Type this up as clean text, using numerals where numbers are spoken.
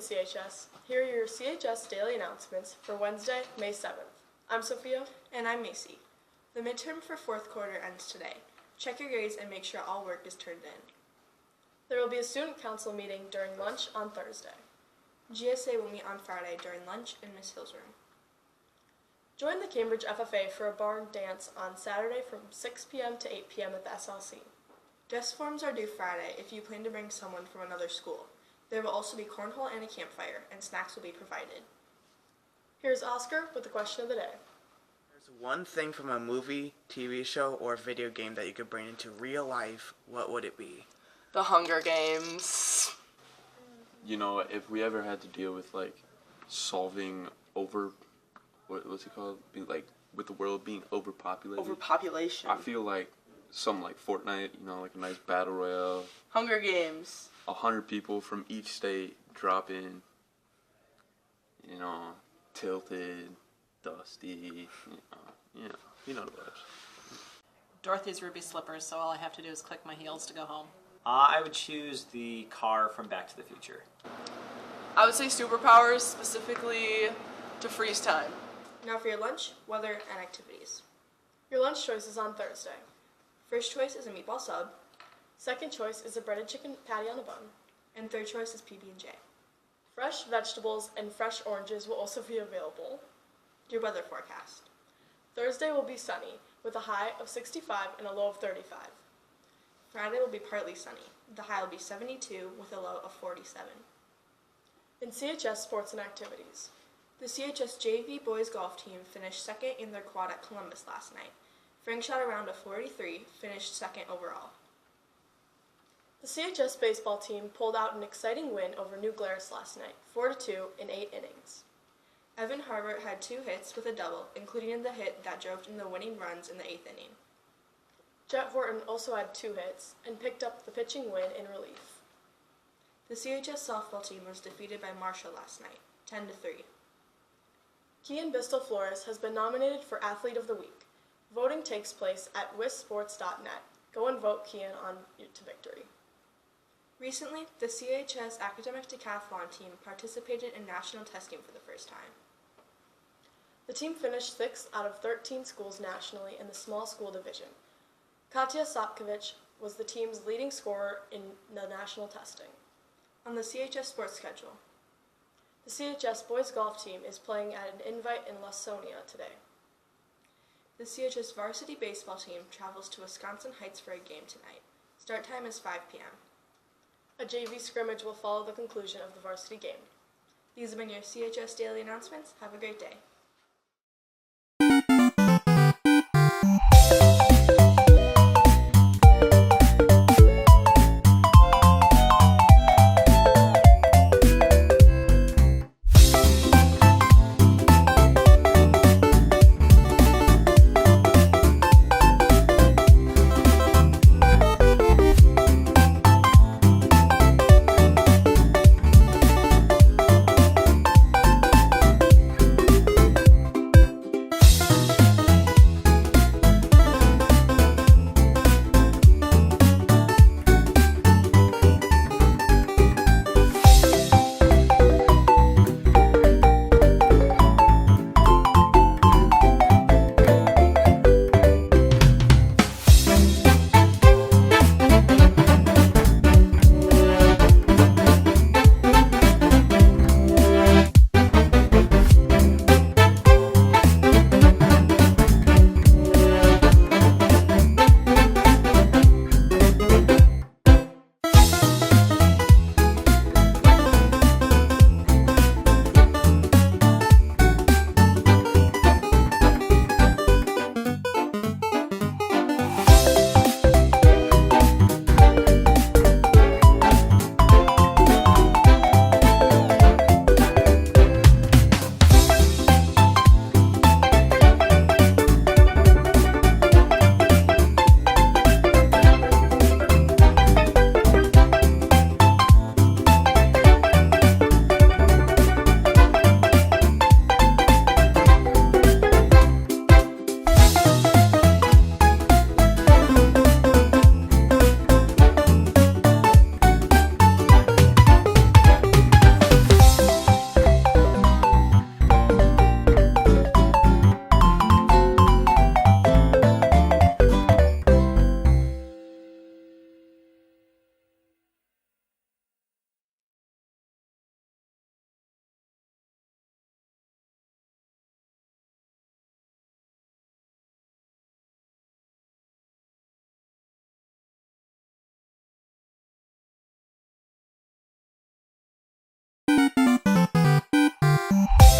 CHS. Here are your CHS Daily Announcements for Wednesday, May 7th. I'm Sophia. And I'm Macy. The midterm for fourth quarter ends today. Check your grades and make sure all work is turned in. There will be a student council meeting during lunch on Thursday. GSA will meet on Friday during lunch in Miss Hill's room. Join the Cambridge FFA for a barn dance on Saturday from 6 p.m. to 8 p.m. at the SLC. Dress forms are due Friday if you plan to bring someone from another school. There will also be cornhole and a campfire, and snacks will be provided. Here's Oscar with the question of the day. There's one thing from a movie, TV show, or video game that you could bring into real life. What would it be? The Hunger Games. You know, if we ever had to deal with solving what's it called? With the world being overpopulated. Overpopulation. I feel like something like Fortnite, like a nice battle royale. Hunger Games. 100 people from each state drop in. Tilted, Dusty, you know the vibes. Dorothy's ruby slippers, so all I have to do is click my heels to go home. I would choose the car from Back to the Future. I would say superpowers, specifically to freeze time. Now for your lunch, weather, and activities. Your lunch choice is on Thursday. First choice is a meatball sub, Second choice is a breaded chicken patty on a bun. and third choice is PB&J. Fresh vegetables and fresh oranges will also be available. Your weather forecast. Thursday will be sunny, with a high of 65 and a low of 35. Friday will be partly sunny. The high will be 72 with a low of 47. In CHS Sports and Activities, The CHS JV boys golf team finished second in their quad at Columbus last night. Frank shot a round of 43, finished second overall. the CHS baseball team pulled out an exciting win over New Glarus last night, 4-2 in 8 innings. Evan Harbert had 2 hits with a double, including the hit that drove in the winning runs in the 8th inning. Jet Horton also had 2 hits and picked up the pitching win in relief. The CHS softball team was defeated by Marshall last night, 10-3. Kian Bistel Flores has been nominated for Athlete of the Week. Voting takes place at wissports.net. Go and vote Kian on to victory. Recently, the CHS academic decathlon team participated in national testing for the first time. The team finished 6th out of 13 schools nationally in the small school division. Katya Sopkovich was the team's leading scorer in the national testing. On the CHS sports schedule, The CHS boys golf team is playing at an invite in Lawsonia today. the CHS varsity baseball team travels to Wisconsin Heights for a game tonight. Start time is 5 p.m. A JV scrimmage will follow the conclusion of the varsity game. These have been your CHS Daily Announcements. Have a great day. Bye.